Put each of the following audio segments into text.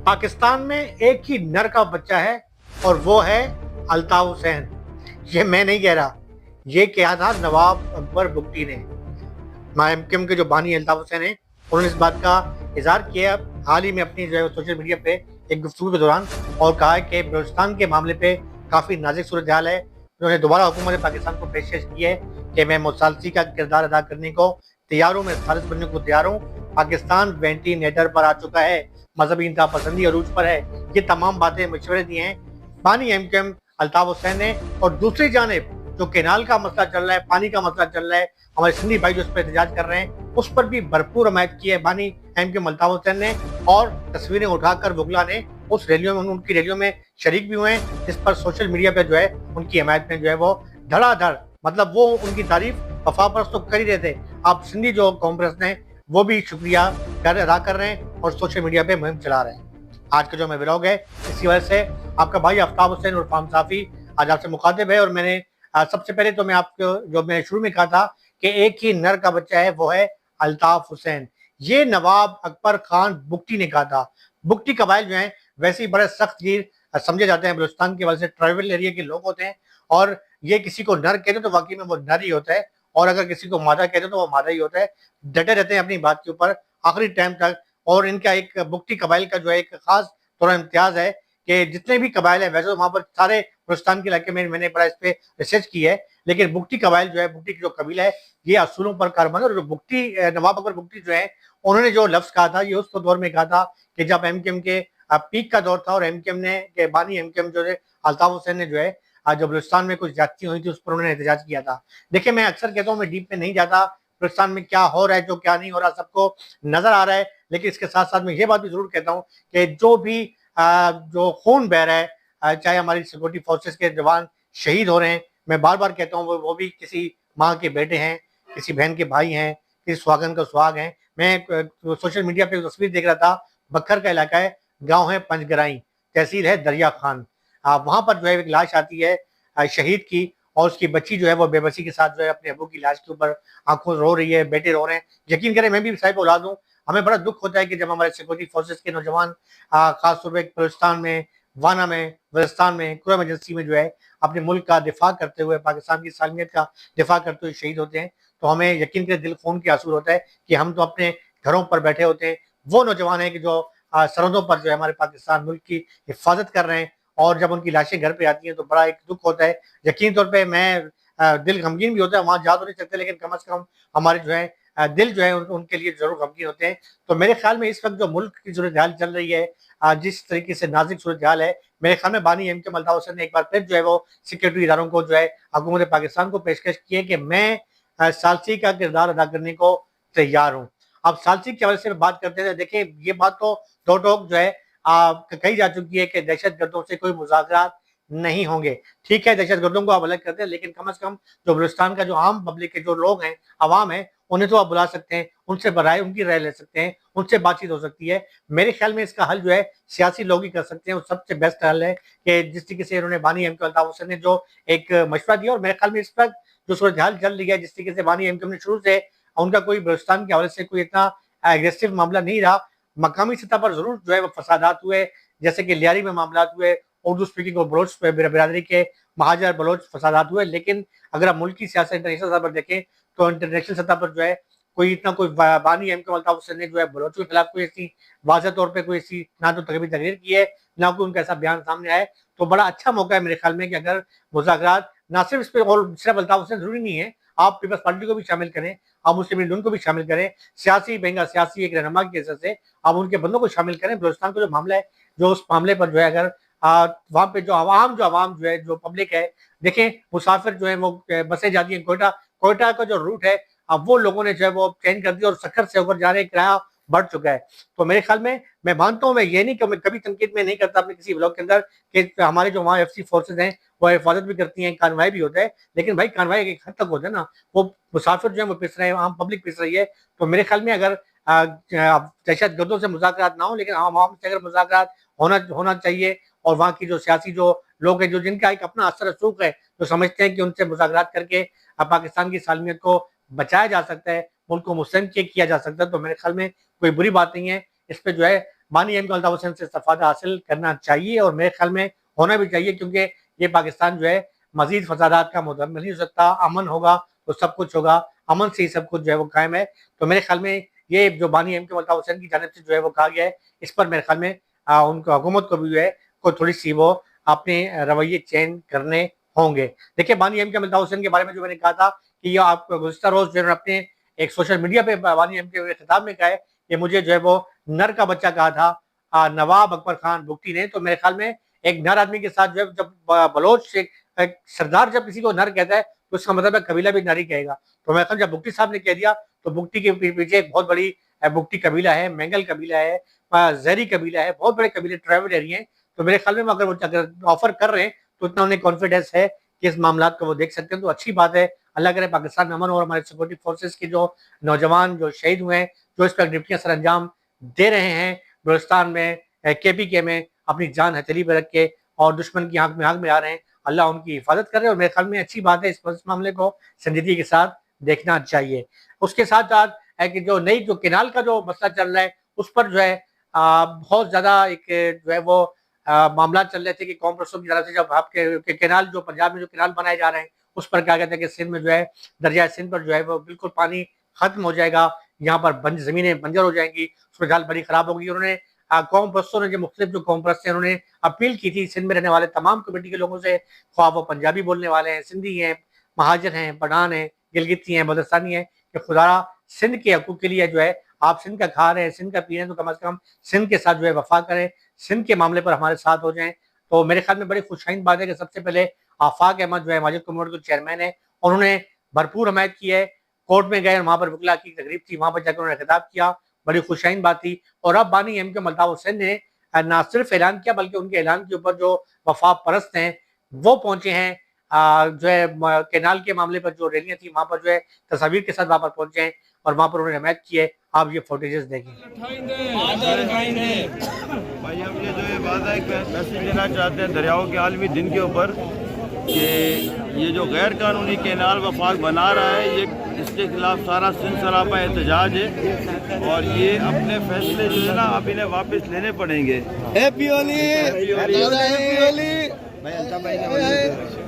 पाकिस्तान में एक ही नर का बच्चा है और वो है अल्ताफ हुसैन। ये मैं नहीं कह रहा, ये कहा था नवाब अकबर बुगटी ने। एमक्यूएम के जो बानी अल्ताफ हुसैन हैं, उन्होंने इस बात का इजहार किया हाल ही में अपनी जो है सोशल मीडिया पे एक गुफ्तगू के दौरान, और कहा है कि बलूचिस्तान के मामले पे काफ़ी नाजुक सूरत हाल है। उन्होंने दोबारा हुकूमत पाकिस्तान को पेशकश की है कि मैं मुसालसी का किरदार अदा करने को तैयार हूँ, मैं सालिस बनने को तैयार हूँ। पाकिस्तान वेंटिलेटर पर आ चुका है, मजहबी इंतहा पसंदी अरूज पर है। ये तमाम बातें मशवरे दिए हैं बानी एमक्यूएम अल्ताफ हुसैन ने। और दूसरी जानिब जो केनाल का मसला चल रहा है, पानी का मसला चल रहा है, हमारे सिंधी भाई जो उस पर एहतजाज कर रहे हैं, उस पर भी भरपूर हमायत की है बानी एमक्यूएम अल्ताफ हुसैन ने। और तस्वीरें उठाकर वुगला ने उस रैलियों में, उनकी रैलियों में शरीक भी हुए हैं, जिस पर सोशल मीडिया पे जो है उनकी हमायत में जो है वो धड़ाधड़, मतलब वो उनकी तारीफ वफा परस्त तो कर ही रहे थे। आप सिंधी जो कांग्रेस ने वो भी शुक्रिया अदा कर रहे हैं और सोशल मीडिया पे मुहिम चला रहे हैं। आज का जो मैं ब्लॉग है, इसी वजह से आपका भाई आफ्ताब हुसैन और फाम साफी आज आपसे मुखातिब है। और मैंने सबसे पहले तो मैं आपको जो मैंने शुरू में कहा था कि एक ही नर का बच्चा है, वो है अल्ताफ हुसैन। ये नवाब अकबर खान बुगटी ने कहा था। बुगटी कबाइल जो है वैसे ही बड़े सख्त गिर समझे जाते हैं, बलूचिस्तान के वजह से ट्राइबल एरिया के लोग होते हैं। और ये किसी को नर कहते तो वाकई में वो नर ही होता है, और अगर किसी को मादा कहते तो वो मादा ही होता है। डटे रहते हैं अपनी बात के ऊपर आखिरी टाइम तक। और इनका एक बुगटी कबाइल का जो है एक खास थोड़ा इम्तियाज है कि जितने भी कबाइल है, वैसे तो वहाँ पर सारे बलूचिस्तान के इलाके में मैंने बड़ा इस पे रिसर्च की है, लेकिन बुगटी कबाइल जो है, बुगटी की जो कबीला है, ये असूलों पर कारबंद है। और जो बुगटी नवाब अकबर बुगटी जो है, उन्होंने जो लफ्ज कहा था, ये उस दौर में कहा था कि जब एमक्यूएम के पीक का दौर था और एमक्यूएम ने के बानी एमक्यूएम जो है अल्ताफ हुसैन ने जो है जो बलूचिस्तान में कुछ ज्यादती हुई थी उस पर उन्होंने एहतजाज किया था। देखिए, मैं अक्सर कहता हूँ, मैं डीप में नहीं जाता, बलूचिस्तान में क्या हो रहा है, जो क्या नहीं हो रहा, सबको नजर आ रहा है। लेकिन इसके साथ साथ मैं ये बात भी जरूर कहता हूँ कि जो भी जो खून बह रहा है, चाहे हमारी सिक्योरिटी फोर्सेस के जवान शहीद हो रहे हैं, मैं बार बार कहता हूँ वो भी किसी माँ के बेटे हैं, किसी बहन के भाई हैं, किसी सुहागन का सुहाग हैं। मैं सोशल मीडिया पे तस्वीर देख रहा था, बखर का इलाका है, गांव है पंचगराई, तहसील है दरिया खान। वहां पर जो है एक लाश आती है शहीद की, और उसकी बच्ची जो है वो बेबसी के साथ जो है अपने अबू की लाश के ऊपर आंखों रो रही है, बेटे रो रहे हैं। यकीन करें, मैं भी साहिब औलाद हूँ, हमें बड़ा दुख होता है कि जब हमारे सिक्योरिटी फोर्सेस के नौजवान खासतौर पर बलूचिस्तान में, वाना में, वजिस्तान में, क्रू इमरजेंसी में जो है अपने मुल्क का दिफा करते हुए, पाकिस्तान की सालमियत का दिफा करते हुए शहीद होते हैं, तो हमें यकीन करें दिल खून के आंसू होता है कि हम तो अपने घरों पर बैठे होते हैं, वो नौजवान है कि जो सरहदों पर जो है हमारे पाकिस्तान मुल्क की हिफाजत कर रहे हैं, और जब उनकी लाशें घर पे आती हैं तो बड़ा एक दुख होता है। यकीन तौर पे मैं दिल गमगीन भी होता है, वहां जा तो नहीं सकते, लेकिन कम से कम हमारे जो है दिल जो है उनके लिए जरूर गमगीन होते हैं। तो मेरे ख्याल में इस वक्त जो मुल्क की सूरत हाल चल रही है, जिस तरीके से नाजुक सूरत हाल है, मेरे ख्याल में बानी एमक्यूएम अल्ताफ हुसैन ने एक बार फिर जो है वो सिक्योरिटी इदारों को जो है हुकूमत पाकिस्तान को पेशकश की है कि मैं सालसी का किरदार अदा करने को तैयार हूँ। अब सालसी के हवाले से बात करते थे, देखिए ये बात तो दो टोक जो है कही जा चुकी है कि दहशत गर्दों से कोई मुज़ाकरात नहीं होंगे। ठीक है, दहशत गर्दों को आप अलग करते हैं, लेकिन कम से कम जो बलूचिस्तान का जो आम पब्लिक के जो लोग हैं, अवाम है, उन्हें तो आप बुला सकते हैं, उनसे राय, उनकी राय ले सकते हैं, उनसे बातचीत हो सकती है। मेरे ख्याल में इसका हल जो है सियासी लोग ही कर सकते हैं, और सबसे बेस्ट हल है कि जिस तरीके से इन्होंने बानी एमक्यूएम अल्ताफ हुसैन ने जो एक मशवरा दिया, और मेरे ख्याल में इस वक्त जो सूरत हाल चल रही है, जिस तरीके से बानी एमक्यूएम ने शुरू से, उनका कोई बलूचिस्तान के हवाले से कोई इतना एग्रेसिव मामला नहीं रहा। मकामी सतह पर जरूर जो है वो फसादात हुए, जैसे कि लियारी में मामला हुए, उर्दू स्पीकिंग और बलोच बिरादरी के महाजर बलोच फसादात हुए। लेकिन अगर आप मुल्क की सियासत इंटरनेशनल सतह पर देखें, तो इंटरनेशनल सतह पर जो है कोई इतना कोई बानी एमक्यूएम अल्ताफ हुसैन ने जो है बलोचों के खिलाफ कोई ऐसी वाज़ेह तौर पर कोई ऐसी ना तो तकरीबी तकरीर की है, ना कोई उनका ऐसा बयान सामने आया। तो बड़ा अच्छा मौका है मेरे ख्याल में कि अगर मुज़ाकरात ना सिर्फ इस पर, और सिर्फ अल्ताफ हुसैन जरूरी नहीं है, आप पीपल्स पार्टी को भी शामिल करें, आप मुस्लिम लीग को भी शामिल करें, सियासी बहंगा सियासी एक रहनुमा की हैसियत से आप उनके बंदों को शामिल करें। बलूचिस्तान का जो मामला है, जो उस मामले पर जो है अगर वहाँ पे जो आवाम जो है, जो पब्लिक है, देखें मुसाफिर जो है वो बसें जाती हैं कोयटा, कोयटा का जो रूट है, अब वो लोगों ने जो है वो चेंज कर दिया और सखर से होकर जा रहे हैं, किराया बढ़ चुका है। तो मेरे ख्याल में, मैं मानता हूँ, मैं ये नहीं, मैं कभी तनकीद में नहीं करता अपने किसी ब्लॉग के अंदर कि हमारे जो वहाँ एफसी फोर्सेज हैं वो हिफाजत भी करती हैं, कार्रवाई भी होता है, लेकिन भाई कार्रवाई एक हद तक होता है ना, वो मुसाफिर जो है वो पिस रहे हैं, आम पब्लिक पिस रही है। तो मेरे ख्याल में अगर दहशत गर्दों से मुज़ाकरात ना हो, लेकिन आवाम से अगर मुज़ाकरात होना होना चाहिए, और वहाँ की जो सियासी जो लोग हैं, जो जिनका एक अपना असर रसूख है, जो समझते हैं कि उनसे मुज़ाकरात करके पाकिस्तान की सालमियत को बचाया जा सकता है, मुल्क को मुस्तहकम किया जा सकता है, तो मेरे ख्याल में कोई बुरी बात नहीं है। इस पर जो है बानी एम के अल्ताफ हुसैन से इस्तेफादा हासिल करना चाहिए और मेरे ख्याल में होना भी चाहिए, क्योंकि ये पाकिस्तान जो है मजीद फसादात का मुतहम्मिल नहीं हो सकता। अमन होगा तो सब कुछ होगा, अमन से ही सब कुछ जो है वो कायम है। तो मेरे ख्याल में ये जो बानी एम के अल्ताफ हुसैन की जानिब से जो है वो कहा गया है, इस पर मेरे ख्याल में उनको हुकूमत को भी जो है को थोड़ी सी वो अपने रवैये चेंज करने होंगे। देखिए, बानी एम के अल्ताफ हुसैन के बारे में जो मैंने कहा था कि ये आप गुज़िश्ता रोज जो है अपने एक सोशल मीडिया पे बानी एम के खिताब में कहा है कि मुझे जो है वो नर का बच्चा कहा था नवाब अकबर खान बुगटी ने। तो मेरे ख्याल में एक नर आदमी के साथ जो है, जब बलोच सरदार जब किसी को नर कहता है तो उसका मतलब है कबीला भी नारी कहेगा। तो मेरे ख्याल जब बुगटी साहब ने कह दिया तो बुगटी के पीछे एक बहुत बड़ी बुगटी कबीला है, मैंगल कबीला है, जहरी कबीला है, बहुत बड़े कबीले ट्राइबल एरिया है। तो मेरे ख्याल में अगर वो ऑफर कर रहे हैं तो इतना उन्हें कॉन्फिडेंस है कि इस मामला को वो देख सकते हैं। तो अच्छी बात है, अल्लाह करे पाकिस्तान में अमन और हमारे सिक्योरिटी फोर्सेस के जो नौजवान जो शहीद हुए हैं, जो इस पर ड्यूटियां सर अंजाम दे रहे हैं बलूचिस्तान में, KPK में, अपनी जान हथेली पर रख के और दुश्मन की आंख में आ रहे हैं, अल्लाह उनकी हिफाजत करे। और मेरे ख्याल में अच्छी बात है, इस मामले को संजीदगी के साथ देखना चाहिए। उसके साथ साथ है कि जो नई जो केनाल का जो मसला चल रहा है उस पर जो है बहुत ज्यादा एक जो है वो मामला चल रहे थे कि कॉम्प्रेसों की तरफ से जब आपके केनाल जो पंजाब में जो केनाल बनाए जा रहे हैं उस पर क्या कहते हैं कि सिंध में जो है दरिया सिंध पर जो है वो बिल्कुल पानी खत्म हो जाएगा, यहाँ पर जमीनें बंजर हो जाएंगी, उसमें हाल बड़ी खराब होगी। उन्होंने कॉम्प्रेसों ने जो मुख्तलिफ जो कॉम्प्रेस थे उन्होंने अपील की थी सिंध में रहने वाले तमाम कम्युनिटी के लोगों से, ख्वाह वो पंजाबी बोलने वाले हैं, सिंधी हैं, महाजर हैं, पठान हैं, गिलगिती हैं, बलूचिस्तानी हैं, कि खुदा सिंध के हकूक के लिए जो है आप सिंध का खा रहे हैं, सिंध का पी रहे हैं, तो कम से कम सिंध के साथ जो है वफा करें, सिंध के मामले पर हमारे साथ हो जाएं। तो मेरे ख्याल में बड़ी खुशहाइन बात है कि सबसे पहले आफाक अहमद जो है माजिद कम्युनिटी के चेयरमैन है, उन्होंने भरपूर हमायत की है। कोर्ट में गए, वहां पर वकला की तकरीब थी, वहां पर जाकर उन्होंने खिताब किया, बड़ी खुशहाइन बात थी। और अब बानी एम के अल्ताफ हुसैन ने ना सिर्फ ऐलान किया बल्कि उनके ऐलान के ऊपर जो वफा परस्त हैं वो पहुंचे हैं, जो है केनाल के मामले पर जो रैलियां थी वहां पर जो है तस्वीर के साथ वहां पर पहुंचे हैं और वहां पर उन्होंने हमायत की है। आप ये फुटेजेस देखें। भाई हम ये जो है वादा एक मैसेज देना चाहते हैं दरियाओं के आलमी दिन के ऊपर कि ये जो गैर कानूनी केनाल वफाक बना रहा है ये इसके खिलाफ सारा सिंध सरापा एहतजाज है और ये अपने फैसले जो है ना अब इन्हें वापस लेने पड़ेंगे। हैप्पी होली,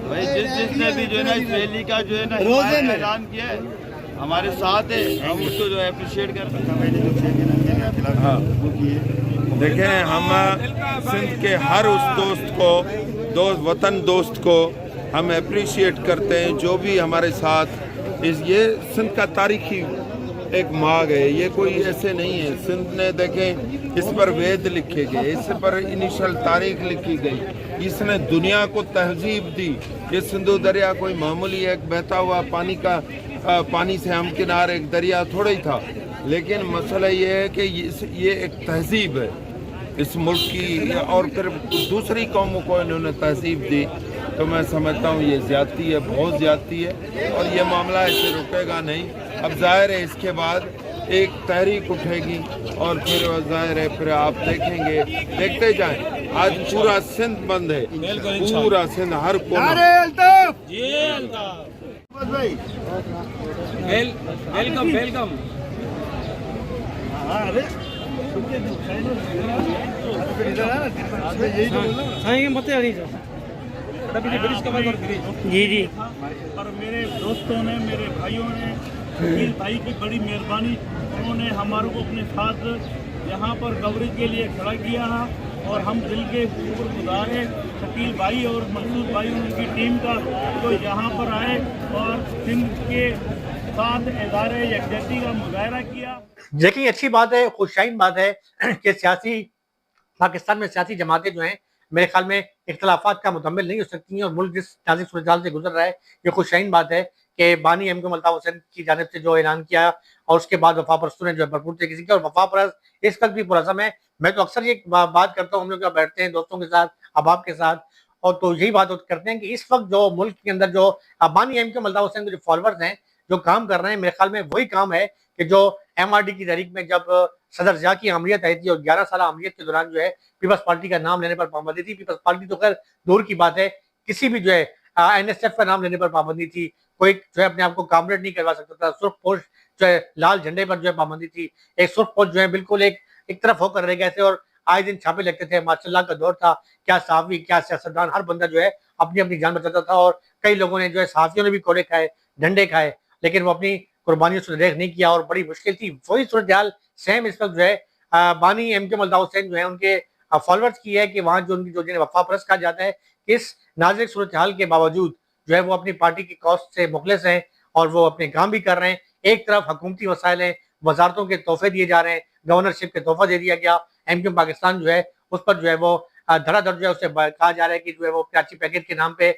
भाई जिसने भी जो है ना इस रैली का जो है ना ऐलान किया है हमारे साथ है, हम उसको जो है अप्रिशिएट करते हैं। हाँ देखें, हम सिंध के हर उस दोस्त को, वतन दोस्त को हम अप्रिशिएट करते हैं जो भी हमारे साथ ये सिंध का तारीखी एक मार्ग है, ये कोई ऐसे नहीं है। सिंध ने देखें इस पर वेद लिखे गए, इस पर इनिशियल तारीख लिखी गई, इसने दुनिया को तहजीब दी। ये सिंधु दरिया कोई मामूली एक बहता हुआ पानी से हम किनारे एक दरिया थोड़ा ही था, लेकिन मसला ये है कि ये एक तहजीब है इस मुल्क की, और फिर दूसरी कौमों को इन्होंने तहजीब दी। तो मैं समझता हूँ ये ज़्यादती है, बहुत ज़्यादती है और ये मामला ऐसे रुकेगा नहीं। अब जाहिर है इसके बाद एक तहरीक उठेगी और फिर जाहिर है फिर आप देखेंगे, देखते जाएं। आज पूरा सिंध बंद है, पूरा सिंध हर कोना। वेलकम। जी। और मेरे दोस्तों ने, मेरे भाइयों ने, शकील भाई की बड़ी मेहरबानी, उन्होंने हमारे को अपने साथ यहाँ पर कवरेज के लिए खड़ा किया है और हम दिल के शुक्रगुजार हैं शकील भाई और मंसूर भाई उनकी टीम का, तो यहाँ पर आए और सिंध के साथ इज़हार यकजहती का मुजाहरा किया। देखिए, अच्छी बात है, खुशहाइन बात है कि सियासी पाकिस्तान में सियासी जमातें जो हैं मेरे ख्याल में इख्तलाफात का मुकम्मल नहीं हो सकती हैं और मुल्क जिस नाजुक सूरत से गुजर रहा है, ये खुशहाइन बात है कि बानी एम के अल्ताफ हुसैन की जानिब से जो ऐलान किया और उसके बाद वफा परस्तों ने जो भरपूर तरीके से किया, और वफा परस्त इस वक्त भी पुरज़म है। मैं तो अक्सर ये बात करता हूँ, हम लोग बैठते हैं दोस्तों के साथ, अहबाब के साथ, और तो यही बात करते हैं कि इस वक्त जो मुल्क के अंदर जो बानी एम के अल्ताफ हुसैन के जो फॉलोअर्स हैं जो काम कर रहे हैं, मेरे ख्याल में वही काम है कि जो MRD की तहरीक में जब सदर जिया की अमरीत आई थी और 11 साल अमरीत के दौरान जो है पीपल्स पार्टी का नाम लेने पर पाबंदी थी। पीपल्स पार्टी तो खैर दूर की बात है, किसी भी जो है NSF का नाम लेने पर पाबंदी थी, कोई जो है अपने आप को कामरेड नहीं करवा सकता था, सुर्ख पोश जो है लाल झंडे पर जो है पाबंदी थी, एक सुर्ख पोश जो है बिल्कुल एक तरफ होकर रह गए थे और आए दिन छापे लगते थे, माशाल्लाह का दौर था, क्या सहाफ़ी क्या सियासतदान, हर बंदा जो है अपनी अपनी जान बचाता था और कई लोगों ने जो है सहाफ़ियों ने भी कोड़े खाए, डंडे खाए, लेकिन वो अपनी कुर्बानियों से देख नहीं किया और बड़ी मुश्किल थी। वही सूरत हाल सेम इस वक्त जो है बानी एमकेएम अल्ताफ हुसैन जो है उनके फॉलोअर्स की है कि वहाँ जो उनकी जो जिन्हें वफा परस्त कहा जाता है, इस नाजुक सूरत हाल के बावजूद जो है वो अपनी पार्टी की कॉज से मुखलिस हैं और वो अपने काम भी कर रहे हैं। एक तरफ हुकूमती वसाइल हैं, वजारतों के तोहफे दिए जा रहे हैं, गवर्नरशिप के तोहफा दे दिया गया, एमक्यूएम पाकिस्तान जो है उस पर जो है वो धड़ाधड़ जो है उसे कहा जा रहा है कि जो है वो कराची पैकेट के नाम पे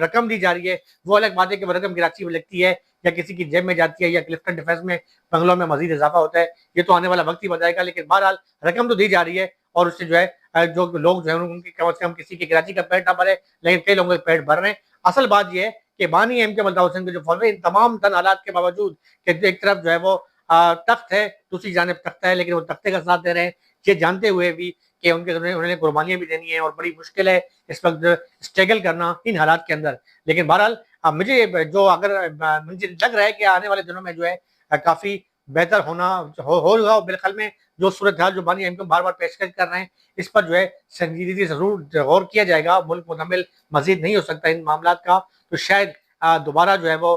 रकम दी जा रही है। वो अलग बात है कि वो रकम कराची में लगती है या किसी की जेब में जाती है या क्लिफ्टन डिफेंस में बंगलों में मजीद इजाफा होता है, ये तो आने वाला वक्त ही बताएगा। लेकिन बहरहाल रकम तो दी जा रही है और उससे जो है जो लोग जो है उनकी कम से कम किसी की कराची का पेट ना भरे, लेकिन कई लोगों के पेट भर रहे हैं। असल बात यह है कि बानी एमकेएम अल्ताफ हुसैन के जो फॉलोअर इन तमाम तन हालात के बावजूद कि एक तरफ जो है वो तख्त है, दूसरी जानिब तख्ता है, लेकिन वो तख्ते का साथ दे रहे हैं, ये जानते हुए भी कि उन्हें कुर्बानियां भी देनी है और बड़ी मुश्किल है इस वक्त स्ट्रगल करना इन हालात के अंदर। लेकिन बहरहाल मुझे जो अगर मुझे लग रहा है कि आने वाले दिनों में जो है काफी बेहतर होगा मेरे ख्याल में। जो सूरत हाल जो बानी एमकेएम बार बार पेशकश कर रहे हैं इस पर जो है संजीदगी जरूर गौर किया जाएगा। मुल्क मुकम्मल मजीद नहीं हो सकता इन मामला का, तो शायद दोबारा जो है वो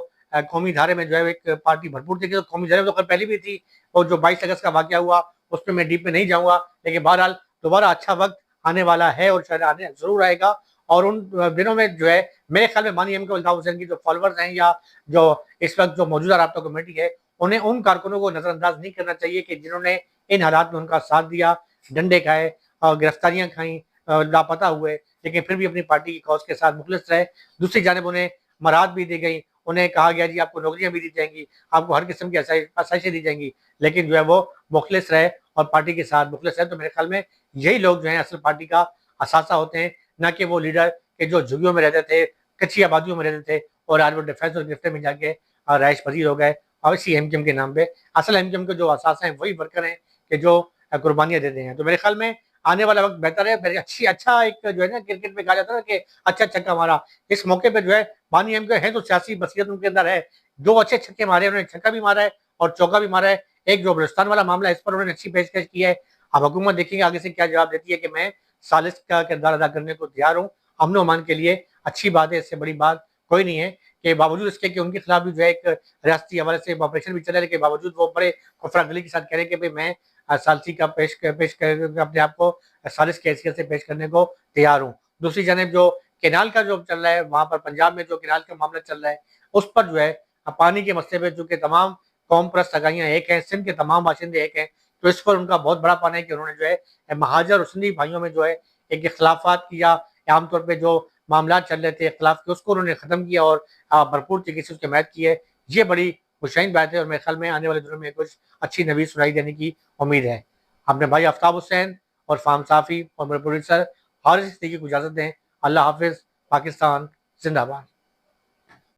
कौमी धारे में जो है एक पार्टी भरपूर थी, तो कौमी धारे में तो पहले भी थी और जो 22 अगस्त का वाकया हुआ उस पर मैं डीप में नहीं जाऊंगा। लेकिन बहरहाल दोबारा अच्छा वक्त आने वाला है और शायद आने जरूर आएगा और उन दिनों में जो है मेरे ख्याल में बानी एमकेएम अल्ताफ हुसैन की जो फॉलोअर्स हैं या जो इस वक्त जो मौजूदा राब्ता कमेटी है उन्हें उन कारकुनों को नजरअंदाज नहीं करना चाहिए कि जिन्होंने इन हालात में उनका साथ दिया, डंडे खाए और गिरफ्तारियां खाई, लापता हुए, लेकिन फिर भी अपनी पार्टी की कॉज के साथ मुखलिस रहे। दूसरी जानिब उन्हें मराद भी दी गई, उन्हें कहा गया जी आपको नौकरियां भी दी जाएंगी, आपको हर किस्म की आसाइशें दी जाएंगी, लेकिन जो है वो मुखलिस रहे और पार्टी के साथ मुखलिस रहे। तो मेरे ख्याल में यही लोग जो है असल पार्टी का असासा होते हैं, ना कि वो लीडर के जो झुग्गियों में रहते थे, कच्ची आबादियों में रहते थे और आज वो डिफेंस और गिरफ्तार में जाके राइश पजीर हो गए और इसी एमकेएम के नाम पे। असल एमकेएम के जो असासा हैं वही वर्कर हैं कि जो कुर्बानियां देते हैं। तो मेरे ख्याल में आने वाला वक्त बेहतर है। मेरे अच्छा एक जो है ना क्रिकेट में कहा जाता है कि अच्छा छक्का मारा, इस मौके पे जो है बानी एमकेएम है तो सियासी बसीरत उनके अंदर है, दो अच्छे छक्के मारे, उन्होंने छक्का भी मारा है और चौका भी मारा है। एक जो बलुचिस्तान वाला मामला है इस पर उन्होंने अच्छी पेशकश की है। अब हुकूमत देखेंगे आगे से क्या जवाब देती है कि मैं सालिस का किरदार अदा करने को तैयार हूँ अमन अमान के लिए। अच्छी बात है, इससे बड़ी बात कोई नहीं है कि बावजूद इसके कि उनके खिलाफ भी जो है एक रियासती हवाले से ऑपरेशन भी चल रहा है, लेकिन बावजूद वो बड़े खुफरागली के साथ कह रहे हैं कि भाई मैं सालसी का पेश कर अपने आप को सालिस की हैसियत से पेश करने को तैयार हूँ। दूसरी जानब जो केनाल का जो चल रहा है वहां पर पंजाब में जो केनाल का मामला चल रहा है उस पर जो है पानी के मसले पे चूंकि तमाम कौम परस्त सगाइयाँ एक हैं, सिंध के तमाम बाशिंदे एक हैं, तो इस पर उनका बहुत बड़ा पाना है कि उन्होंने जो है महाजर और सिंधी भाइयों में जो है एक इख्लाफात या आमतौर पर जो मामला चल रहे थे इख्लाफ के उसको उन्होंने खत्म किया और भरपूर तरीके से उसकी हिमायत की है। ये बड़ी खुशाइन बात है और मेरे ख्याल में आने वाले दिनों में कुछ अच्छी नवीद सुनाई देने की उम्मीद है। अपने भाई आफ्ताब हुसैन और फाम साफी और मेरे प्रोड्यूसर हारिस सिद्दीकी को इजाज़त दें। अल्लाह हाफिज़। पाकिस्तान जिंदाबाद।